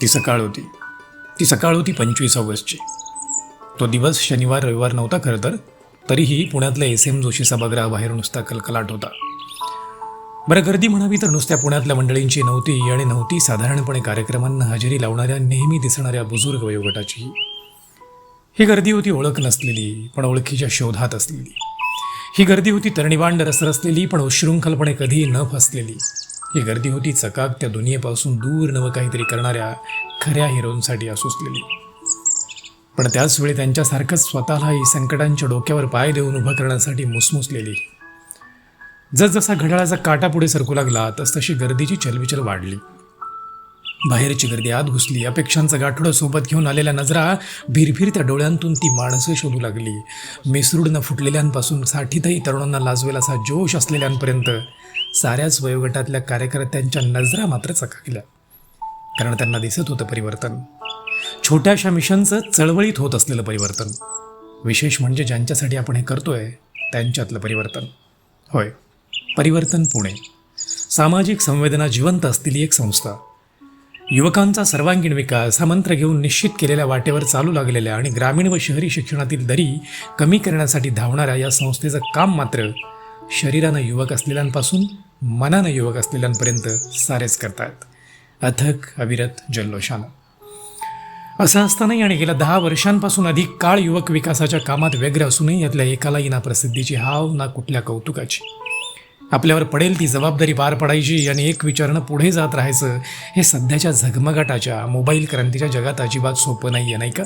ती सकाळ होती. ती सकाळ होती 25 ऑगस्टची. तो दिवस शनिवार रविवार नव्हता खरं तर, तरीही पुण्यातल्या SM जोशी सभागृहाबाहेर नुसता कलकलाट होता. बरं, गर्दी म्हणावी तर नुसत्या पुण्यातल्या मंडळींची नव्हती, आणि नव्हती साधारणपणे कार्यक्रमांना हजेरी लावणाऱ्या नेहमी दिसणाऱ्या बुजुर्ग वयोगटाची. ही गर्दी होती ओळख नसलेली पण ओळखीच्या शोधात असलेली. ही गर्दी होती तरणीवांड रसरसलेली पण उच्छृंखलपणे कधीही न फसलेली. ही गर्दी होती चकाकत्या दुनियेपासून दूर नवं काहीतरी करणाऱ्या खऱ्या हिरोंसाठी असुसलेली. पण त्याच वेळी त्यांच्यासारखंच स्वतःलाही संकटांच्या डोक्यावर पाय देऊन उभं करण्यासाठी मुसमुसलेली. जसजसा घड्याळाचा काटा पुढे सरकू लागला तसतशी गर्दीची चलबिचल वाढली. बाहेरची गर्दी आत घुसली. अपेक्षांचं गाठोडं सोबत घेऊन आलेल्या नजरा भिरभिरत्या डोळ्यांतून ती माणसं शोधू लागली. मिसरूडनं फुटलेल्यांपासून साठीतही तरुणांना लाजवेल असा जोश असलेल्यांपर्यंत साऱ्याच वयोगटातल्या कार्यकर्त्यांच्या नजरा मात्र चकाकल्या. कारण त्यांना दिसत होतं परिवर्तन. छोट्याशा मिशनचं चळवळीत होत असलेलं परिवर्तन. विशेष म्हणजे ज्यांच्यासाठी आपण हे करतोय त्यांच्यातलं परिवर्तन. होय, परिवर्तन पुणे, सामाजिक संवेदना जिवंत असलेली एक संस्था. युवकांचा सर्वांगीण विकास हा मंत्र घेऊन निश्चित केलेल्या वाटेवर चालू लागलेल्या आणि ग्रामीण व शहरी शिक्षणातील दरी कमी करण्यासाठी धावणाऱ्या या संस्थेचं काम मात्र शरीरानं युवक असलेल्यांपासून मनानं युवक असलेल्यांपर्यंत सारेच करतायत, अथक अविरत जल्लोषानं. असं असतानाही आणि गेल्या 10 वर्षांपासून अधिक काळ युवक विकासाच्या कामात व्यग्र असूनही यातल्या एकालाही ना प्रसिद्धीची हाव ना कुठल्या कौतुकाची. आपल्यावर पडेल ती जबाबदारी पार पडायची आणि एक विचारणं पुढे जात राहायचं, हे सध्याच्या झगमगाटाच्या मोबाईल क्रांतीच्या जगात अजिबात सोपं नाही आहे, नाही का?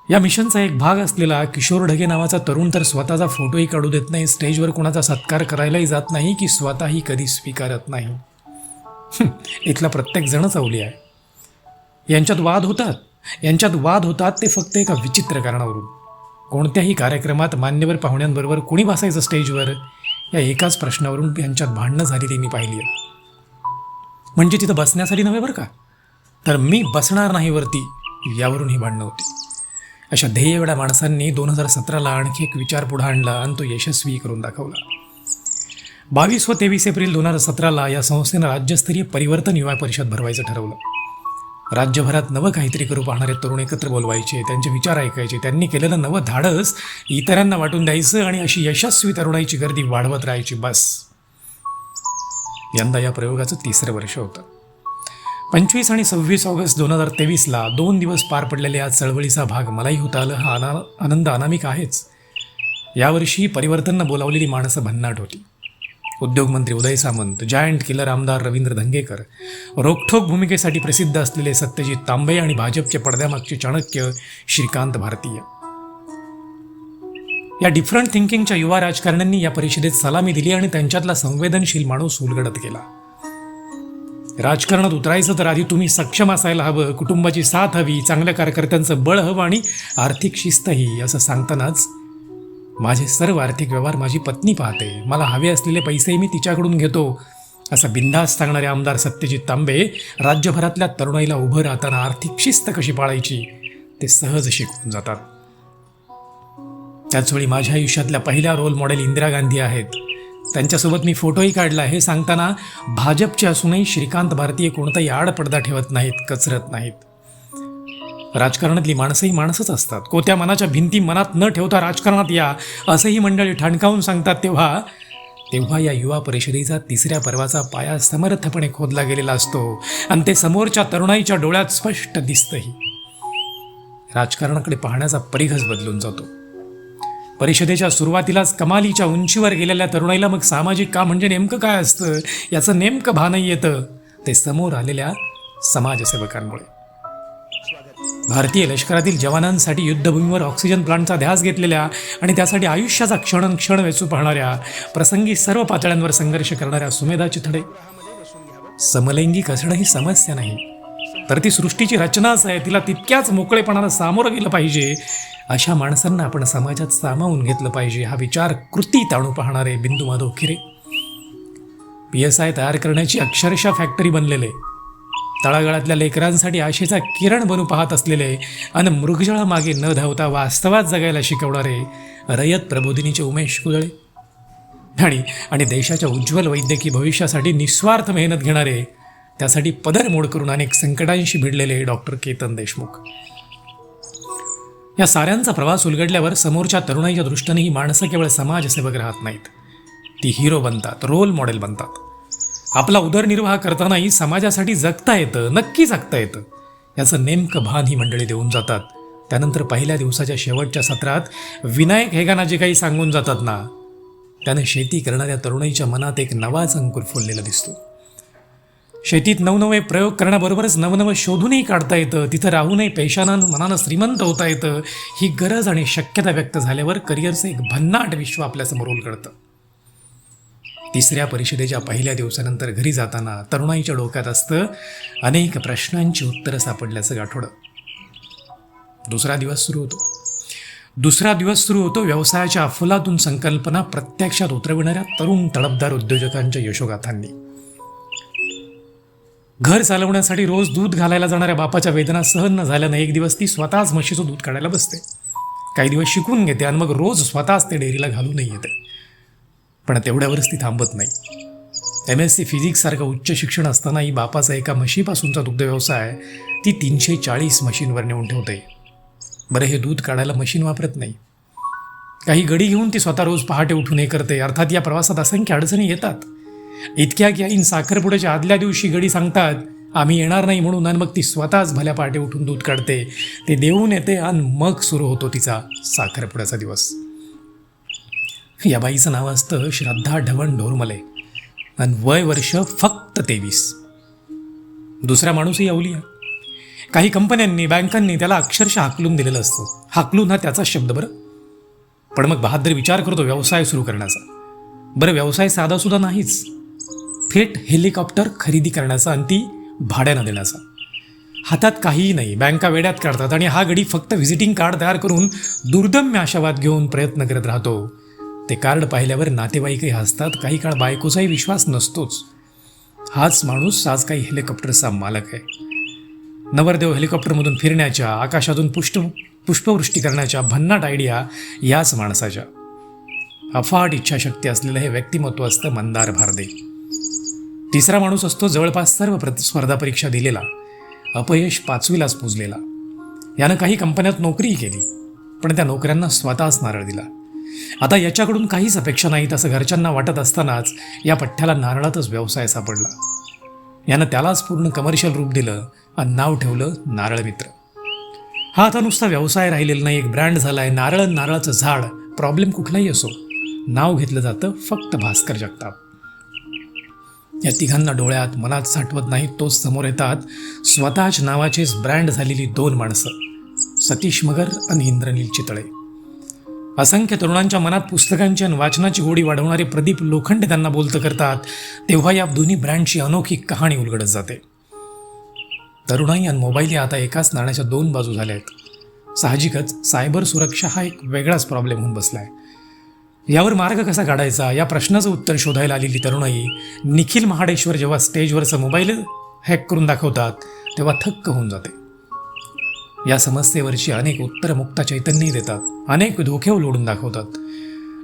या मिशनचा एक भाग असलेला किशोर ढगे नावाचा तरुण तर स्वतःचा फोटोही काढू देत नाही, स्टेजवर कोणाचा सत्कार करायलाही जात नाही की स्वतःही कधी स्वीकारत नाही. इथला प्रत्येक जणच अवली आहे. यांच्यात वाद होतात ते फक्त एका विचित्र कारणावरून. कोणत्याही कार्यक्रमात मान्यवर पाहुण्यांबरोबर कोणी बसायचं स्टेजवर, या एकाच प्रश्नावरून यांच्यात भांडणं झालेली मी पाहिली आहे. म्हणजे तिथं बसण्यासाठी नव्हे बरं का, तर मी बसणार नाही वरती, यावरून ही भांडणं होती. अशा ध्येयवेड्या माणसांनी 2017ला आणखी एक विचार पुढे आणला आणि तो यशस्वी करून दाखवला. 22 व 23 एप्रिल 2017ला या संस्थेनं राज्यस्तरीय परिवर्तन युवा परिषद भरवायचं ठरवलं. राज्यभरात नवं काहीतरी करू पाहणारे तरुण एकत्र बोलवायचे, त्यांचे विचार ऐकायचे, त्यांनी केलेलं नवं धाडस इतरांना वाटून द्यायचं आणि अशी यशस्वी तरुणाईची गर्दी वाढवत राहायची. बस, यंदा या प्रयोगाचं 3रं वर्ष होतं. 25 आणि 26 ऑगस्ट 2023ला 2 दिवस पार पडलेल्या या चळवळीचा भाग मलाही होता आलं, हा आनंद अनामिक आहेच. यावर्षी परिवर्तननं बोलावलेली माणसं भन्नाट होती. उद्योगमंत्री उदय सामंत, जायंट किलर आमदार रवींद्र धंगेकर, रोखठोक भूमिकेसाठी प्रसिद्ध असलेले सत्यजित तांबे आणि भाजपचे पडद्यामागचे चाणक्य श्रीकांत भारतीय. या डिफरंट थिंकिंगच्या युवा राजकारण्यांनी या परिषदेत सलामी दिली आणि त्यांच्यातला संवेदनशील माणूस उलगडत गेला. राजकारणात उतरायचं तर आधी तुम्ही सक्षम असायला हवं, कुटुंबाची साथ हवी, चांगल्या कार्यकर्त्यांचं बळ हवं आणि आर्थिक शिस्तही, असं सांगतानाच माझे सर्व आर्थिक व्यवहार माझी पत्नी पाहते, मला हवे असलेले पैसेही मी तिच्याकडून घेतो, असं बिनधास्त सांगणारे आमदार सत्यजित तांबे राज्यभरातल्या तरुणाईला उभं राहताना आर्थिक शिस्त कशी पाळायची ते सहज शिकवून जातात. त्याचवेळी माझ्या आयुष्यातल्या पहिल्या रोल मॉडेल इंदिरा गांधी आहेत. त्यांच्यासोबत मी फोटोही काढला. हे सांगताना भाजपचे असूनही श्रीकांत भारतीय कोणताही आडपडदा ठेवत नाहीत, कचरत नाहीत. राजकारणातली माणसंही माणसंच असतात. कोत्या मनाच्या भिंती मनात न ठेवता राजकारणात या, असंही मंडळी ठणकावून सांगतात. तेव्हा या युवा परिषदेचा 3ऱ्या पर्वाचा पाया समर्थपणे खोदला गेलेला असतो आणि ते समोरच्या तरुणाईच्या डोळ्यात स्पष्ट दिसतंही. राजकारणाकडे पाहण्याचा परिघच बदलून जातो. परिषदेच्या सुरुवातीलाच कमालीच्या उंचीवर गेलेल्या तरुणाईला मग सामाजिक काम म्हणजे नेमकं काय असतं याचं नेमकं भानही येतं, ते समोर आलेल्या समाजसेवकांमुळे. भारतीय लष्करातील जवानांसाठी युद्धभूमीवर ऑक्सिजन प्लांटचा ध्यास घेतलेल्या आणि त्यासाठी आयुष्याचा क्षण वेचू पाहणाऱ्या, प्रसंगी सर्व पातळ्यांवर संघर्ष करणाऱ्या सुमेधा चिथडे. समलैंगिक असणं ही समस्या नाही, तर ती सृष्टीची रचनाच आहे, तिला तितक्याच मोकळेपणानं सामोरं गेलं पाहिजे. अशा माणसांना आपण समाजात सामावून घेतलं पाहिजे, हा विचार कृतीत आणू पाहणारे बिंदू माधव खिरे PSI तयार करण्याची अक्षरशः फॅक्टरी बनलेले, तळागाळातल्या लेकरांसाठी आशेचा किरण बनू पाहत असलेले आणि मृगजळामागे न धावता वास्तवात जगायला शिकवणारे रयत प्रबोधिनीचे उमेश कुदळे आणि देशाच्या उज्ज्वल वैद्यकीय भविष्यासाठी निस्वार्थ मेहनत घेणारे त्यासाठी पदरमोड करून अनेक संकटांशी भिडलेले डॉक्टर केतन देशमुख. या साऱ्यांचा प्रवास उलगडल्यावर समोरच्या तरुणाईच्या दृष्टीने ही माणसं केवळ समाजसेवक राहत नाहीत, ती हिरो बनतात, रोल मॉडेल बनतात. आपला उदरनिर्वाह करतानाही समाजासाठी जगता येतं, नक्की जगता येतं, याचं नेमकं भान ही मंडळी देऊन जातात. त्यानंतर पहिल्या दिवसाच्या शेवटच्या सत्रात विनायक हेगाना जे काही सांगून जातात ना, त्याने शेती करणाऱ्या तरुणाईच्या मनात एक नवाच अंकुर फुललेला दिसतो. शेतीत नवनवे प्रयोग करण्याबरोबरच नवनवं शोधूनही काढता येतं, तिथं राहूनही पैशानं मनानं श्रीमंत होता येतं. ही गरज आणि शक्यता व्यक्त झाल्यावर करिअरचं एक भन्नाट विश्व आपल्यासमोर उलगडतं. तिसऱ्या परिषदेच्या पहिल्या दिवसानंतर घरी जाताना तरुणाईच्या डोक्यात असतं अनेक प्रश्नांची उत्तरं सापडल्याचं गाठोडं. दुसरा दिवस सुरू होतो व्यवसायाच्या अफलातून संकल्पना प्रत्यक्षात उतरविणाऱ्या तरुण तडफदार उद्योजकांच्या यशोगाथांनी. घर चालवण्यासाठी रोज दूध घालायला जाणाऱ्या बापाच्या वेदना सहन न झाल्यानं एक दिवस ती स्वतःच म्हशीचं दूध काढायला बसते. काही दिवस शिकून घेते आणि मग रोज स्वतःच ते डेअरीला घालूनही येते. पण तेवढ्यावरच ती थांबत नाही. MSc फिजिक्ससारखं उच्च शिक्षण असतानाही बापाचा एका म्हशीपासूनचा दुग्ध व्यवसाय ती 340 मशीनवर नेऊन ठेवते. बरं, हे दूध काढायला मशीन वापरत नाही, काही गडी घेऊन ती स्वतः रोज पहाटे उठून हे करते. अर्थात या प्रवासात असंख्य अडचणी येतात. इतक्या की आईन साखरपुड्याच्या आदल्या दिवशी गडी सांगतात आम्ही येणार नाही म्हणून, आणि मग ती स्वतःच भल्या पहाटे उठून दूध काढते, ते देऊन येते आणि मग सुरू होतो तिचा साखरपुड्याचा दिवस. या बाईचं नाव असतं श्रद्धा ढवण ढोरमले आणि वय वर्ष फक्त 23. दुसरा माणूसही अवलिया. काही कंपन्यांनी बँकांनी त्याला अक्षरशः हाकलून दिलेलं असतं. हाकलून हा त्याचा शब्द बरं. पण मग बहादर विचार करतो व्यवसाय सुरू करण्याचा. बरं, व्यवसाय साधासुद्धा नाहीच, थेट हेलिकॉप्टर खरेदी करण्याचा आणि ती भाड्यानं देण्याचा. हातात काहीही नाही, बँका वेड्यात काढतात आणि हा गडी फक्त व्हिजिटिंग कार्ड तयार करून दुर्दम्य आशावाद घेऊन प्रयत्न करत राहतो. ते कार्ड पाहिल्यावर नातेवाईकही हसतात, काही काळ बायकोचाही विश्वास नसतोच. हाच माणूस आज काही हेलिकॉप्टरचा मालक आहे. नवरदेव हेलिकॉप्टरमधून फिरण्याच्या, आकाशातून पुष्पवृष्टी करण्याच्या भन्नाट आयडिया याच माणसाच्या. अफाट इच्छाशक्ती असलेलं हे व्यक्तिमत्व असतं मंदार भारदे. तिसरा माणूस असतो जवळपास सर्व स्पर्धा परीक्षा दिलेला, अपयश 5वीलाच पुजलेला. यानं काही कंपन्यात नोकरीही केली, पण त्या नोकऱ्यांना स्वतःच नारळ दिला. आता याच्याकडून काहीच अपेक्षा नाहीत असं घरच्यांना वाटत असतानाच या पठ्ठ्याला नारळातच व्यवसाय सापडला. यानं त्यालाच पूर्ण कमर्शियल रूप दिलं आणि नाव ठेवलं नारळ मित्र. हा आता नुसता व्यवसाय राहिलेला नाही, एक ब्रँड झाला आहे. नारळ, नारळाचं झाड, प्रॉब्लेम कुठलाही असो, नाव घेतलं जातं फक्त भास्कर जगताप. या तिघांना डोळ्यात मनात साठवत नाहीत, तोच समोर येतात स्वतःच नावाचेच ब्रँड झालेली 2 माणसं, सतीश मगर आणि इंद्रनील चितळे. असंख्य तरुणांच्या मनात पुस्तकांची आणि वाचनाची गोडी वाढवणारे प्रदीप लोखंडे त्यांना बोलतं करतात. तेव्हा या दोन्ही ब्रँडची अनोखी कहाणी उलगडत जाते. तरुणाई आणि मोबाईल या आता एकाच नाण्याच्या 2 बाजू झाल्या आहेत. साहजिकच सायबर सुरक्षा हा एक वेगळाच प्रॉब्लेम होऊन बसला आहे. यावर मार्ग कसा काढायचा या प्रश्नाचं उत्तर शोधायला आलेली तरुणाई निखिल महाडेश्वर जेव्हा स्टेजवरचं मोबाईल हॅक करून दाखवतात तेव्हा थक्क होऊन जाते. या समस्येवरची अनेक उत्तरं मुक्ता चैतन्यही देतात, अनेक धोके लोडून दाखवतात.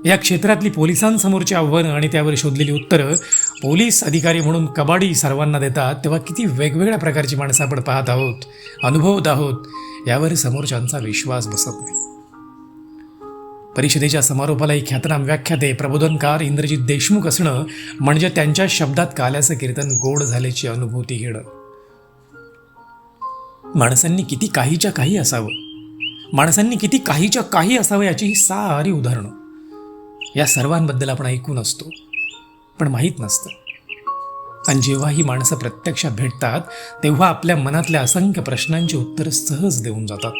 या क्षेत्रातली पोलिसांसमोरची आव्हानं आणि त्यावर शोधलेली उत्तरं पोलीस अधिकारी म्हणून कबाडी सर्वांना देतात. तेव्हा किती वेगवेगळ्या प्रकारची माणसं आपण पाहत आहोत, अनुभवत आहोत, यावर समोरच्यांचा विश्वास बसत नाही. परिषदेच्या समारोपाला एक ख्यातनाम व्याख्याते, प्रबोधनकार इंद्रजित देशमुख असणं म्हणजे त्यांच्या शब्दात काल्याचं कीर्तन गोड झाल्याची अनुभूती घेणं. माणसांनी किती काहीच्या काही असावं, माणसांनी किती काहीच्या काही असावं याची ही सारी उदाहरणं. या सर्वांबद्दल आपण ऐकून असतो, पण माहीत नसतं. आणि जेव्हा ही माणसं प्रत्यक्षात भेटतात तेव्हा आपल्या मनातल्या असंख्य प्रश्नांची उत्तरं सहज देऊन जातात.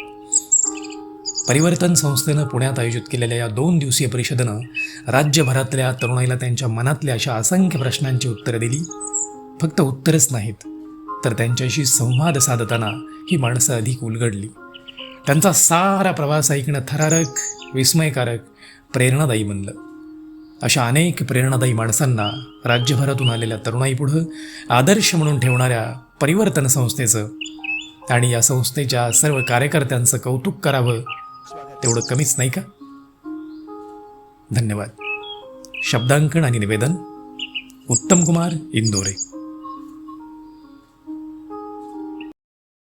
परिवर्तन संस्थेनं पुण्यात आयोजित केलेल्या या 2 दिवसीय परिषदेनं राज्यभरातल्या तरुणाईला त्यांच्या मनातल्या अशा असंख्य प्रश्नांची उत्तरं दिली. फक्त उत्तरच नाहीत, तर त्यांच्याशी संवाद साधताना ही माणसं अधिक उलगडली. त्यांचा सारा प्रवास ऐकणं थरारक, विस्मयकारक, प्रेरणादायी बनलं. अशा अनेक प्रेरणादायी माणसांना राज्यभरातून आलेल्या तरुणाईपुढं आदर्श म्हणून ठेवणाऱ्या परिवर्तन संस्थेचं आणि या संस्थेच्या सर्व कार्यकर्त्यांचं कौतुक करावं तेवढं कमीच नाही का? धन्यवाद. शब्दांकन आणि निवेदन उत्तम कुमार, इंदोरे.